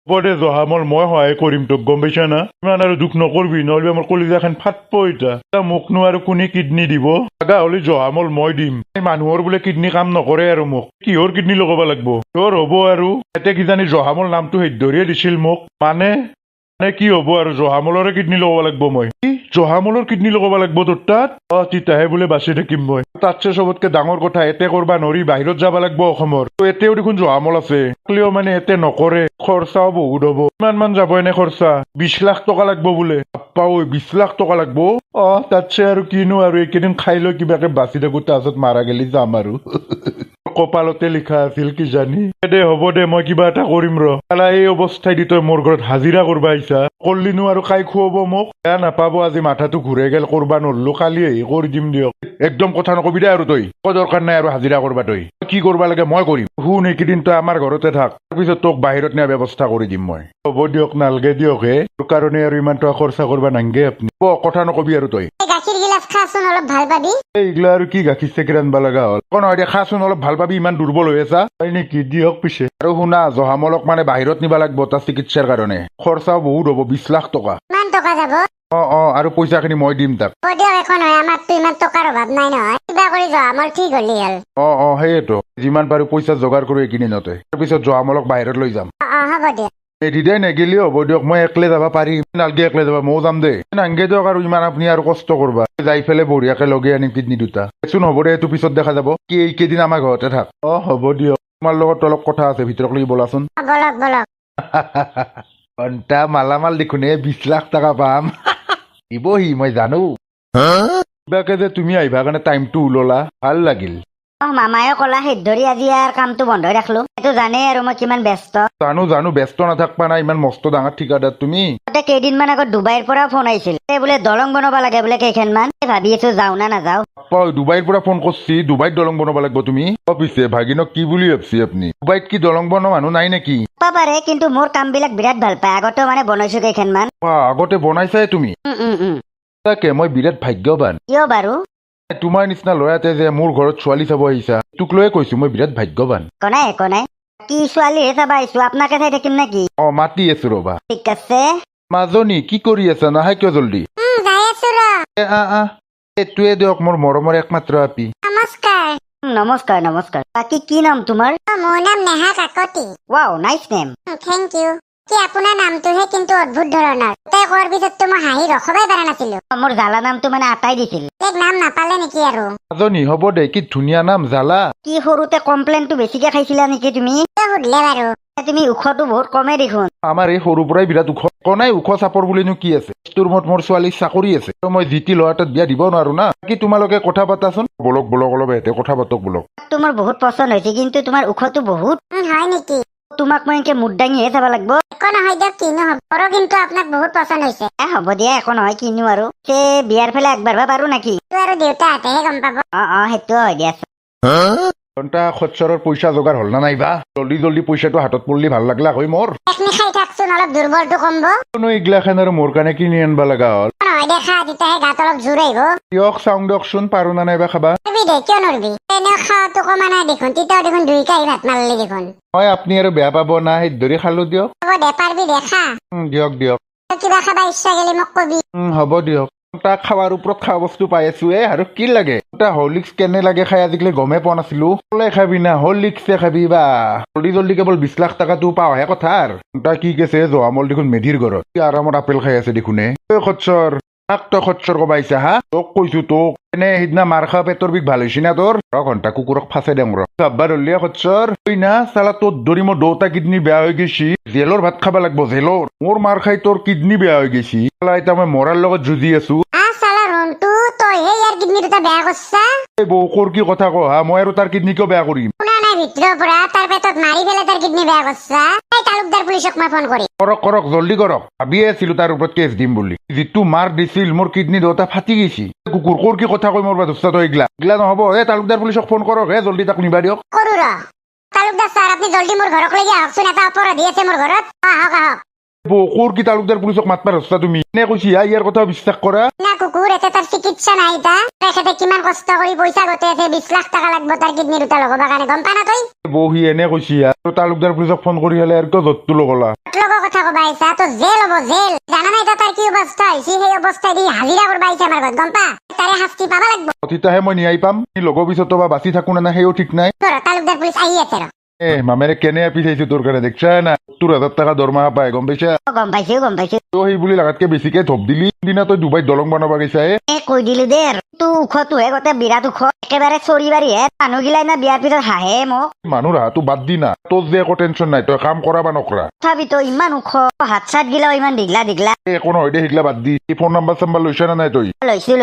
পৰে জহামল মই সহায় কৰিম তোক গম পাইছা না ইমান আৰু দুখ নকৰবি নহলে আমাৰ কলিজাখন ফাটব এতিয়া মোকনো আৰু কোনে কিডনী দিব লগা হলে জহামল মই দিম মানুহৰ বোলে কিডনী কাম নকৰে আৰু মোক কিহৰ কিডনী লগাব লাগব তোৰ হ'ব আৰু এতিয়া কিজানি জহামল নামটো ধৰিয়ে দিছিল মোক মানে কি হ'ব আৰু জহামলৰে কিডনী লগাব লাগব মই জহামলৰ কিডনী লগাব লাগব তোৰ তাত তিতাহে বোলে বাচি থাকিম মই তাতছে চবতকে ডাঙৰ কথা এতে কৰবা নৰি বাহিৰত যাব লাগব অসমৰ এতেও দেখোন জহামল আছে হ'লেও মানে এতে নকৰে খৰচাও বহুত হ'ব কিমান মান যাব এনে খৰচা 20 লাখ টকা লাগব বোলে বাপ্পা ঐ 20 লাখ টকা লাগব তাতছে আৰু কিনো আৰু এইকেইদিন খাই লৈ কিবাকে বাচি থাকো তাৰপিছত মাৰা গেলি যাম আৰু কপালতে লিখা আছিল কি জানি দে হ'ব দে মই কিবা এটা কৰিম ৰ এই অৱস্থাই দি তই মোৰ ঘৰত হাজিৰা কৰবা আহিছা কল্লিনো আৰু খাই খুৱাব মোক বেয়া নাপাব আজি মাথাটো ঘূৰাই গেল কৰবা নৰলো কালি আহি কৰি দিম দিয়ক একদম কথা নকবি দে আৰু তই দৰকাৰ নাই আৰু হাজিৰা কৰবা তই কি কৰবা লাগে মই কৰিম শুন এইকেইদিন তই আমাৰ ঘৰতে থাক তাৰপিছত তোক বাহিৰত নিয়া ব্যৱস্থা কৰি দিম মই হ'ব দিয়ক নালগে দিয়ক হে তোৰ কাৰণে আৰু ইমান টকা খৰচা কৰবা নাংগে আপুনি কথা নকবি আৰু তই গাখীৰ গিলাচ খাচোন অলপ ভাল পাবি এইগিলা আৰু কি গাখীৰ চেখীৰ আনবা লগা হ'ল নহয় দে খাচোন অলপ ভাল পাবি ইমান দুৰ্বল হৈ আছা হয় নেকি দিয়ক পিছে আৰু শুনা জহামলক মানে বাহিৰত নিবা লাগব তাৰ চিকিৎসাৰ কাৰণে খৰচাও বহুত হ'ব 20 লাখ টকা ইমান টকা যাব আৰু পইচাখিনি মই দিম তাক দিয়ক একো নহয় আমাৰতো ইমান টকাৰ অভাৱ নাই নহয় কিবা কৰি জহামল ঠিক হলি হ'ল সেয়েতো যিমান পাৰো পইচা যোগাৰ কৰো এইকেইদিনতে তাৰপিছত জহামলক বাহিৰত লৈ যাম হ'ব দিয়ক এদিদাই নেগেলিও হ'ব দিয়ক মই একলে যাব পাৰিম নালগে একলে যাবা ময়ো যাম দে নাংগে দিয়ক আৰু ইমান আপুনি আৰু কষ্ট কৰবা যাই পেলাই বঢ়িয়াকে লগে আনিম কিডনী দুটা দেচোন হ'ব দে এইটো পিছত দেখা যাব কি এইকেইদিন আমাৰ ঘৰতে থাক হ'ব দিয়ক তোমাৰ লগত অলপ কথা আছে ভিতৰক লাগি বলাচোন বলক ঘণ্টা মালামাল দেখোন 20 লাখ টকা পাম দিবহি মই জানো কিবাকে যে তুমি আহিবা কাৰণে টাইমটো ওললা ভাল লাগিল মামায়ে কলা হেত ধৰি আজি আৰু কামটো বন্ধ ৰাখলো এইটো জানে আৰু মই কিমান ব্যস্ত জানো ব্যস্ত নাথাকবা না ইমান মস্ত ডাঙৰ ঠিকাদাৰ তুমি কেইদিনমান আগত ডুবাইৰ পৰা ফোন আহিছিল বোলে দলং বনাব লাগে বোলে কেইখনমান ভাবি আছো যাও না নাযাও ডুবাইৰ পৰা ফোন কৰছি ডুবাইত দলং বনাব লাগিব তুমি পিছে ভাগিনক কি বুলি ভাবছি আপুনি ডুবাইত কি দলং বনোৱা মানুহ নাই নেকি পাৰে কিন্তু মোৰ কাম বিলাক বিৰাট ভাল পায় আগতেও মানে বনাইছো কেইখনমান আগতে বনাইছাই তুমি তাকে মই বিৰাট ভাগ্যৱান কিয় বাৰু তোমাৰ নিচিনা ল'ৰাতে যে মোৰ ঘৰত ছোৱালী চাব আহিছা তোক লৈয়ে কৈছো মই বিৰাট ভাগ্যৱান একো নাই কি ছোৱালীহে চাব আহিছো আপোনাকে চাই থাকিম নেকি মাতি আছো ৰবা ঠিক আছে মাজনী কি কৰি আছা নাহে কিয় জল্দি এইটোৱে দিয়ক মোৰ মৰমৰ একমাত্ৰ আপি নমস্কাৰ বাকী কি নাম তোমাৰ মোৰ নাম Neha Kakati wow nice name thank you কি আপোনাৰ নামটোহে কিন্তু অদ্ভুত ধৰণৰ তাই কোৱাৰ পিছততো মই হাঁহি ৰখাবই পৰা নাছিলো মোৰ জালা নামটো মানে আটাই দিছিল নাম নাপালে নেকি আৰু মাজনী হ'ব দে কি ধুনীয়া নাম জালা কি সৰুতে কমপ্লেইনটো বেছিকে খাইছিলা নেকি তুমি সুধিলে বাৰু তুমি ওখটো বহুত কমে দেখোন আমাৰ এই সৰুৰ পৰাই বিৰাট ওখ নাই ওখ চাপৰ বুলিনো কি আছে তোৰ মত মোৰ ছোৱালী চাকৰি আছে মই জিতি ল'ৰাটোত বিয়া দিব নোৱাৰো না কি তোমালোকে কথা পাতাচোন বলক অলপ এতে কথা পাতক বলক তোমাৰ বহুত পচন্দ হৈছে কিন্তু তোমাৰ ওখটো বহুত হয় নেকি তোমাক মই এনেকে মুড দাঙিহে চাব লাগিব একো নহয় দিয়ক কিনো হ'ব কিন্তু আপোনাক বহুত পচন্দ হৈছে হ'ব দিয়া একো নহয় কিনো আৰু বিয়াৰ ফালে আগবাঢ়বা পাৰো নেকি আৰু দেউতাহঁতেহে গম পাব সেইটো হয় দিয়া ঘণ্টা খচ্চৰৰ পইচা যোগাৰ হ'ল না নাইবা জল্দি পইচাটো হাতত পৰিলি ভাল লাগলা হয় মোৰ খাই থাকচোন অলপ দুৰ্বলটো কমব কোনো এইগিলাখান আৰু মোৰ কাৰণে কিনি আনবা লগা হ'ল দেখা তেতিয়াহে গাত অলপ জোৰ আহিব দিয়ক চাওঁ দিয়কচোন পাৰো না নাইবা খাবা কিয় নৰবি এনেও খাৱাটো কমা নাই দেখোন তেতিয়াও দেখোন 2 কাঁহী ভাত মাৰিলে দেখোন মই আপুনি আৰু বেয়া পাব না সেই ধৰি খালো দিয়ক হ'ব দে পাৰবি দেখা দিয়ক কিবা খাবা ইচ্ছা গেলি মোক কবি হ'ব দিয়ক তাক খাৱাৰ ওপৰত খোৱা বস্তু পাই আছো আৰু কি লাগে হৰলিক্স কেনে লাগে খাই আজিকালি গমেই পোৱা নাছিলো কলে খাবি না হৰলিক্সে খাবি বা জল্দি কেৱল 20 লাখ টকাটো পাওঁহে কথা তাই কি কৈছে জহামল দেখোন মেধিৰ ঘৰত আৰামত আপেল খাই আছে দেখোনে খচ্চৰ তই খচ্চৰ কবা আহিছা হা তোক কৈছো তোক এনে সিদিনা মাৰ খোৱা পেটৰ বিষ ভাল হৈছে না তোৰ ঘণ্টা কুকুৰক ফাঁচে দেম ভাববা ধৰলিয়া খচ্চৰ না চালা তোৰ ধৰি মোৰ 2টা কিডনী বেয়া হৈ গৈছি জেলৰ ভাত খাবা লাগব জেলৰ মোৰ মাৰ খাই তোৰ কিডনী বেয়া হৈ গৈছি এতিয়া মই মৰাৰ লগত যুঁজি আছো বৌকৰ কি কথা কহা মই আৰু তাৰ কিডনী কিয় বেয়া কৰিম কৰক জল্দি কৰক ভাবিয়ে আছিলো তাৰ ওপৰত কেছ দিম বুলি যিটো মাৰ দিছিল মোৰ কিডনী 2টা ফাটি গৈছি কুকুৰ কি কথা কৈ মোৰ ধস্তা তই এইগিলা নহব তালুকদাৰ পুলিচক ফোন কৰক জল্দি তাক নিবা দিয়ক তালুকদাৰ ছাৰ আপুনি জল্দি মোৰ ঘৰক লাগি আহকচোন এটা অপৰাধী আছে মোৰ ঘৰত আহক বকুৰ কি তালুকদাৰ পুলিচক মাতবা ৰস্তা তুমি এনে কৈছি ইয়াৰ কথা বিশ্বাস কৰা না কুকুৰ এতে তাৰ চিকিৎসা নাই তা তেখেতে কিমান কষ্ট কৰি পইচা গোটাই আছে 20 লাখ টাকা লাগব তাৰ কিডনি দুটা লগাবৰ কাৰণে গম পা না তই বহি এনে কৈছি আৰু তালুকদাৰ পুলিচক ফোন কৰি হলে আৰু কিয় যতটো লগলা লগৰ কথা কবা আহিছা তো জেল হ'ব জেল জানা নাই তাৰ কি অৱস্থা হৈছে সেই অৱস্থাই দি হাজিৰা কৰবা আহিছে আমাৰ ঘৰত গম পা তাৰে শাস্তি পাবা লাগব তেতিয়াহে মই ন্যায় পাম লগৰ পিছতো বা বাচি থাকো না সেইও ঠিক নাই তোৰ তালুকদাৰ পুলিচ আহি আছে ৰ মামেৰে কেনে আপি চাইছো তোৰ কাৰণে দেখছা না 70,000 টাকা দৰমহা পায় গম পাইছা গম পাইছো তো সেই বুলি লাগাতকে বেছিকে ধপ দিলি দিনা তই ডুবাইত দলং বনাব গৈছা কৈ দিলো দে আৰু তো ওখটোহে গোটেই বিৰাট ওখ একেবাৰে চৰিবাৰীহে মানুহগিলাই না বিয়াৰ পিছত হাঁহে মোক মানুহ ৰাহাটো বাদ দি না তোৰ যে একো টেনচন নাই তই কাম কৰা বা নকৰা তথাপিতো ইমান ওখ হাত চাত গিলাও ইমান দীঘলা একো নহয় দে সেইগিলা বাদ দি ফোন নাম্বাৰ চাম্বাৰ লৈছা না নাই তই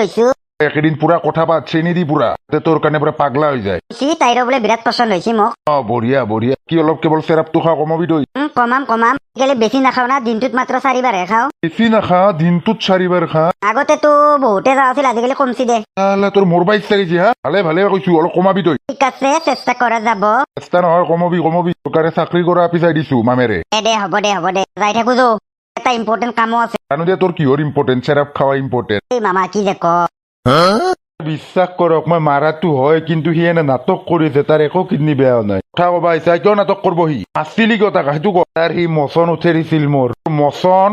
লৈছো একেদিন পুৰা কথা পাত চেনি দি পুৰা তোৰ কাৰণে পুৰা পাগলা হৈ যায় তাইৰো বোলে বিৰাট পচন্দ হৈছে মোক বঢ়িয়া কি অলপ কেৱল চেৰাপটো খা কমাবি তই কমাম কেলে বেছি নাখাও না দিনটোত মাত্ৰ 4বাৰহে খাও বেছি নাখা দিনটোত 4 খা আগতেতো বহুতে যাওঁ আছিল আজিকালি কমছি দে তোৰ মৰবা ইচ্ছা গৈছে হা ভালে কৈছো অলপ কমাবি তই ঠিক আছে চেষ্টা কৰা যাব চেষ্টা নহয় কমাবি তোৰ কাৰণে চাকৰি কৰা পিছাই দিছো মামেৰে দে হ'ব দে যাই থাকো যো এটা ইম্পৰ্টেণ্ট কামো আছে জানো দে তোৰ কিহৰ ইম্পৰ্টেণ্ট চেৰাপ খাৱা ইম্পৰ্টেণ্ট এই মামা কি যে ক বিশ্বাস কৰক মই মাৰাটো হয় কিন্তু সি এনে নাটক কৰিছে তাৰ একো কিডনী বেয়া নাই কথা কবা আহিছা কিয় নাটক কৰিব সি আছিলি কিয় তাক সেইটো ক তাৰ সি মচন উঠে দিছিল মোৰ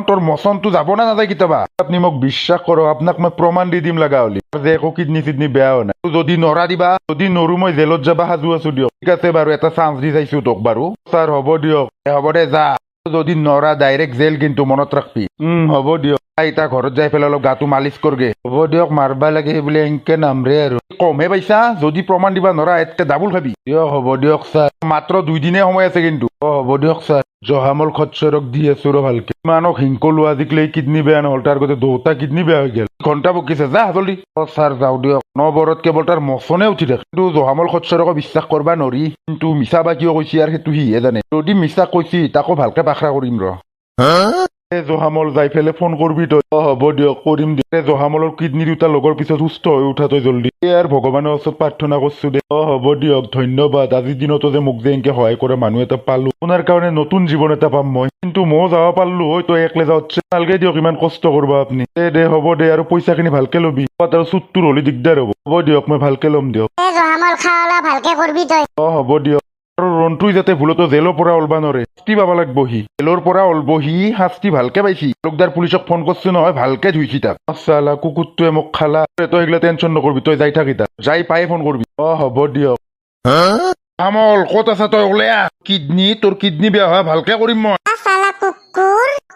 তোৰ মচনটো যাব না নাযায় কেতিয়াবা আপুনি মোক বিশ্বাস কৰক আপোনাক মই প্ৰমাণ দি দিম লগা হলি যে একো কিডনী বেয়া হোৱা নাই যদি নৰা দিবা যদি নৰো মই জেলত যাবা সাজু আছো দিয়ক ঠিক আছে বাৰু এটা চান্স দি চাইছো তোক বাৰু ছাৰ হ'ব দিয়ক হ'ব দে যা যদি নৰা ডাইৰেক্ট জেল কিন্তু মনত ৰাখবি হ'ব দিয়ক এতিয়া ঘৰত যাই পেলাই অলপ গাটো মালিচ কৰগে হ'ব দিয়ক মাৰবা লাগে সেই বুলি এনকে নামৰে আৰু কমহে পাইছা যদি প্ৰমাণ দিবা নৰা এতকে ডাবুল খাবি দিয়ক হ'ব দিয়ক ছাৰ মাত্ৰ 2 দিনে সময় আছে কিন্তু হ'ব দিয়ক ছাৰ জহামল খচ্চৰক দি আছো ৰ ভালকে ইমানক হিংকলো আজিকালি কিডনী বেয়া নহল তাৰ গোটেই 2টা কিডনী বেয়া হৈ গেল ঘণ্টা বকিছে যা জলদি ছাৰ যাওঁ দিয়ক নবৰত কেৱল তাৰ মচনে উঠি থাকে কিন্তু জহামল খচ্চৰকো বিশ্বাস কৰবা নৰি কিন্তু মিছা বা কিয় কৈছি আৰু সেইটো সিহে জানে যদি মিছা কৈছি তাকো ভালকে পাখৰা কৰিম ৰ জহামল যাই পেলাই ফোন কৰবি তই হ'ব দিয়ক কৰিম দে জহামলৰ কিডনী দুটা লগৰ পিছত সুস্থ হৈ উঠা তই জলদি আৰু ভগৱানৰ ওচৰত প্ৰাৰ্থনা কৰছো দে হ'ব দিয়ক ধন্যবাদ আজিৰ দিনতো যে মোক যে এনেকে সহায় কৰা মানুহ এটা পালো আপোনাৰ কাৰণে নতুন জীৱন এটা পাম মই কিন্তু ময়ো যাব পাৰলো হয় তই একলে যাওঁতে নালগে দিয়ক ইমান কষ্ট কৰবা আপুনি দে হ'ব দে আৰু পইচাখিনি ভালকে ল'বি আৰু চুটটোৰ হ'লে দিগদাৰ হ'ব দিয়ক মই ভালকে ল'ম দিয়ক হ'ব দিয়ক আৰু ৰন্টুই যাতে ভুলতো জেলৰ পৰা ওলবা নৰে শাস্তি পাবা লাগব সি জেলৰ পৰা ওলবহি শাস্তি ভালকে পাইছি তালুকদাৰ পুলিচক ফোন কৰছো নহয় ভালকে ধুইছি তাক চালা কুকুৰটোৱে মোক খালা তই এইগিলা টেনচন নকৰবি তই যাই থাকি তাক যাই পায়ে ফোন কৰবি হ'ব দিয়ক আমল ক'ত আছা তই ওলেয়া কিডনী তোৰ কিডনী বেয়া হয় ভালকে কৰিম মই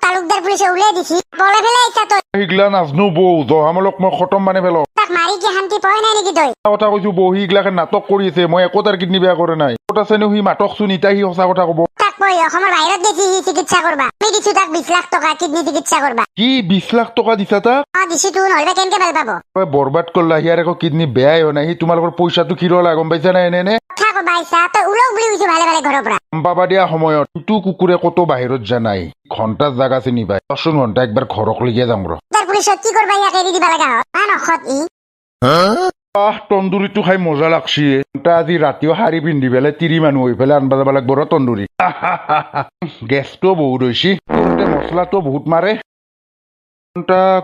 তালুকদাৰ পুলিচে উলিয়াই দিছি বলে ফেলে আইছা তই সেইগিলা নাজনো বৌ জহামলক মই খতম মানে পেলো তাক মাৰি কি শান্তি পোৱা নাই নেকি তই কথা কৈছো বৌ সি এইগিলাকে নাটক কৰি আছে মই একো তাৰ কিডনী বেয়া কৰে নাই ক'ত আছেনো সি মাতক চোন ইতা সি সঁচা কথা কব তাক মই অসমৰ বাহিৰত দেখি সি চিকিৎসা কৰবা আমি দিছো তাক 20 লাখ টকা কিডনী চিকিৎসা কৰবা কি 20 লাখ টকা দিছা তাক দিছো তো নহলে কেনেকে ভাল পাব তই বৰবাদ কৰলা সিয়াৰ একো কিডনী বেয়াই হোৱা নাই সি তোমালোকৰ পইচাটো কিৰলা গম পাইছা নাই এনে কথা কবা আইছা তই উলক বুলি কৈছো ভালে ঘৰৰ পৰা গম পাবা দিয়া সময়ত কিন্তু কুকুৰে ক'তো বাহিৰত যা নাই ঘণ্টাৰ জাগা চিনি পাই 10 ঘণ্টা একবাৰ ঘৰক লেগে যাম ৰ তাৰ পুলিচত কি কৰবা ইয়াক এৰি দিবা লগা হয় নখত ই তন্দুৰীটো খাই মজা লাগছি আজি ৰাতিও শাৰী পিন্ধি পেলাই 30 মানুহ হৈ পেলাই আনবা যাব লাগব ৰ তন্দুৰী গেছটো বহুত হৈছে মছলাটো বহুত মাৰে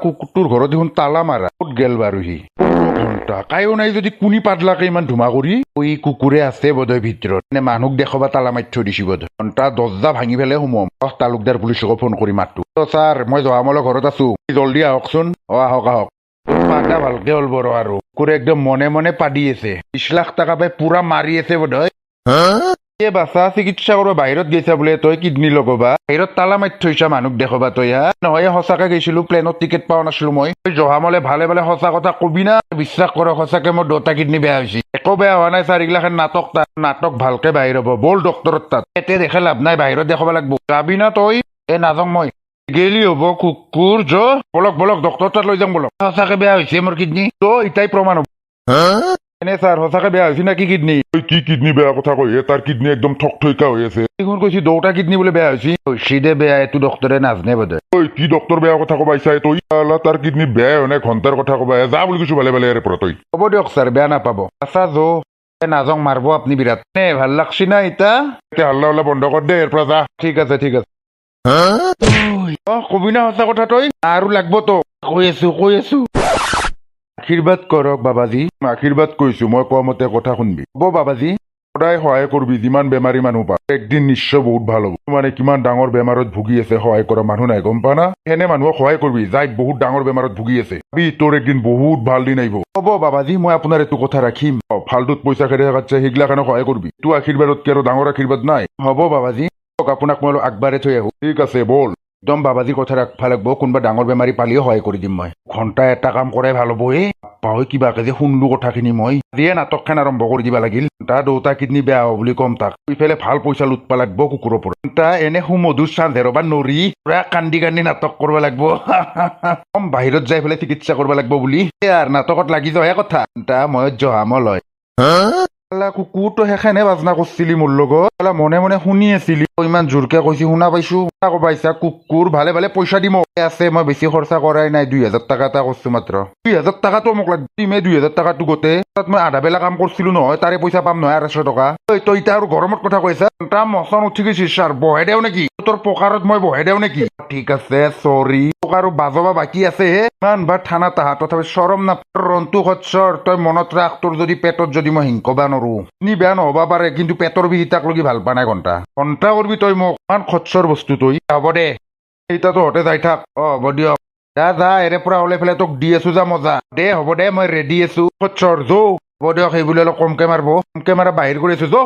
কুকুৰটোৰ ঘৰত দেখোন তালা মাৰা ক'ত গেল বাৰু সি ঘণ্টা কায়ো নাই যদি কোনি পাতলাকে ইমান ধুমা কৰি ওই কুকুৰে আছে বোধহয় ভিতৰত নে মানুহক দেখাবা তালা মাৰি থৈ দিছি বোধহয় ঘণ্টা দৰ্জা ভাঙি পেলাই সোমাম তালুকদাৰ পুলিচকো ফোন কৰি মাতো ছাৰ মই জহামলৰ ঘৰত আছো জলদি আহকচোন আহক পাদা ভালকে হ'ল বৰ আৰু কুকুৰে একদম মনে মনে পাদি আছে 20 লাখ টকা পাই পুৰা মাৰি আছে বোধহয় বাচা চিকিৎসা কৰিব বাহিৰত গৈছা বোলে তই কিডনী লগবা বাহিৰত তালা মাৰি থৈছা মানুহক দেখাবা তই হা নহয় সঁচাকে গৈছিলো প্লেনত টিকেট পোৱা নাছিলো মই জহামলে ভালে সঁচা কথা কবি না বিশ্বাস কৰ সঁচাকে মোৰ 2টা কিডনী বেয়া হৈছে একো বেয়া হোৱা নাই ছাৰ এইগিলাখন নাটক ভালকে বাহিৰ হ'ব বল ডক্টৰৰ তাত এতে দেখে লাভ নাই বাহিৰত দেখাব লাগব যাবি না তই নাযাওঁ মই গেলি হ'ব কুকুৰ বলক ডক্টৰ তাত লৈ যাম বলক সঁচাকে বেয়া হৈছে মোৰ কিডনী ইটাই প্ৰমাণ হ'ব এনে ছাৰ সঁচাকে বেয়া হৈছে নাকি কিডনী কি কিডনী বেয়া কথা কৈ তাৰ কিডনী একদম ঠকা হৈ আছে দেখোন কৈছি 2টা কিডনী বোলে বেয়া হৈছে দে বেয়া এইটো ডক্টৰে নাজানে বোধ কি ডক্টৰ বেয়া কথা কবা ইচ্ছা তই তাৰ কিডনী বেয়া হয় নাই ঘণ্টাৰ কথা কবা যা বুলি কৈছো ভালে ইয়াৰে পৰা তই হ'ব দিয়ক ছাৰ বেয়া নাপাব আচ্ছা নাযাওঁ মাৰব আপুনি বিৰাট ভাল লাগছি না ইতা হাল্লা বন্ধ কৰ দে ইয়াৰ পৰা যা ঠিক আছে কবি না সঁচা কথা তই আৰু লাগব তো কৈ আছো আশীৰ্বাদ কৰক বাবাজী আশীৰ্বাদ কৰিছো মই কোৱা মতে কথা শুনবি হ'ব বাবাজী সদায় সহায় কৰবি যিমান বেমাৰী মানুহ পা একদিন নিশ্চয় বহুত ভাল হ'ব মানে কিমান ডাঙৰ বেমাৰত ভুগি আছে সহায় কৰা মানুহ নাই গম পা না এনে মানুহক সহায় কৰবি যাই বহুত ডাঙৰ বেমাৰত ভুগি আছে তোৰ একদিন বহুত ভাল দিন আহিব হ'ব বাবাজী মই আপোনাৰ এইটো কথা ৰাখিম ফাল্টুত পইচা খেদি থকাতছে সেইগিলা কাৰণে সহায় কৰবি তোৰ আশীৰ্বাদতকে আৰু ডাঙৰ আশীৰ্বাদ নাই হ'ব বাবাজী আপোনাক মই আগবাঢ়ে থৈ আহো ঠিক আছে বল একদম বাবাজী কথা ৰাখবা লাগব কোনোবা ডাঙৰ বেমাৰী পালিও সহায় কৰি দিম মই ঘণ্টা এটা কাম কৰাই ভাল হ'ব পাহৰি কিবাকে যে শুনলো কথাখিনি মই আজিয়ে নাটকখন আৰম্ভ কৰি দিবা লাগিল তাৰ দুটা কিডনী বেয়া হ'ব বুলি কম তাক ইফালে ভাল পইচা লুটবা লাগব কুকুৰৰ পৰা তা এনে সুমধুৰ চাঁদ হেৰবা নৰি পুৰা কান্দি কান্দি নাটক কৰিব লাগব কম বাহিৰত যাই পেলাই চিকিৎসা কৰিব লাগব বুলি আৰু নাটকত লাগি যোৱাহে কথা তা মই জহামল হয় কুকুৰটো সেইখানে বাজনা কৰিছিলি মোৰ লগত মনে মনে শুনি আছিলি ইমান জোৰকে কৈছি শুনা পাইছো আকৌ পাইছা কুকুৰ ভালে ভালে পইচা দিম আছে মই বেছি খৰচা কৰাই নাই 2000 টকা এটা কৰিছো মাত্ৰ 2000 টকাটো মোক লাগি 2000 টকাটো গোটেই তাত মই আধা বেলা কাম কৰিছিলো নহয় তাৰে পইচা পাম নহয় 250 টকা তই এতিয়া আৰু গৰমত কথা কৈছা তাৰ মচন উঠি গৈছি ছাৰ বহাই দেও নেকি তোৰ পকাৰত মই বহাই দেও নেকি ঠিক আছে চৰি আৰু বাজবা বাকী আছে ইমান বাৰ থানা তাহা তথাপি চৰম না ৰন্তু খচ্চৰ তই মনত ৰাখ তোৰ যদি পেটত যদি মই হিংকবা নৰো নি বেয়া নহবা পাৰে কিন্তু পেটৰ বিষ তাক লগি ভাল পা নাই ঘণ্টা কৰবি তই মোক ইমান খচ্চৰ বস্তু তই হ'ব দে এতিয়া তহঁতে যাই থাক হ'ব দিয়ক যা এৰে পৰা ওলাই পেলাই তোক দি আছো যা মজা দে হ'ব দে মই ৰেডি আছো খচ্চৰ যৌ হ'ব দিয়ক সেইবুলি অলপ কমকে মাৰব কমকে মাৰা বাহিৰ কৰি আছো যৌ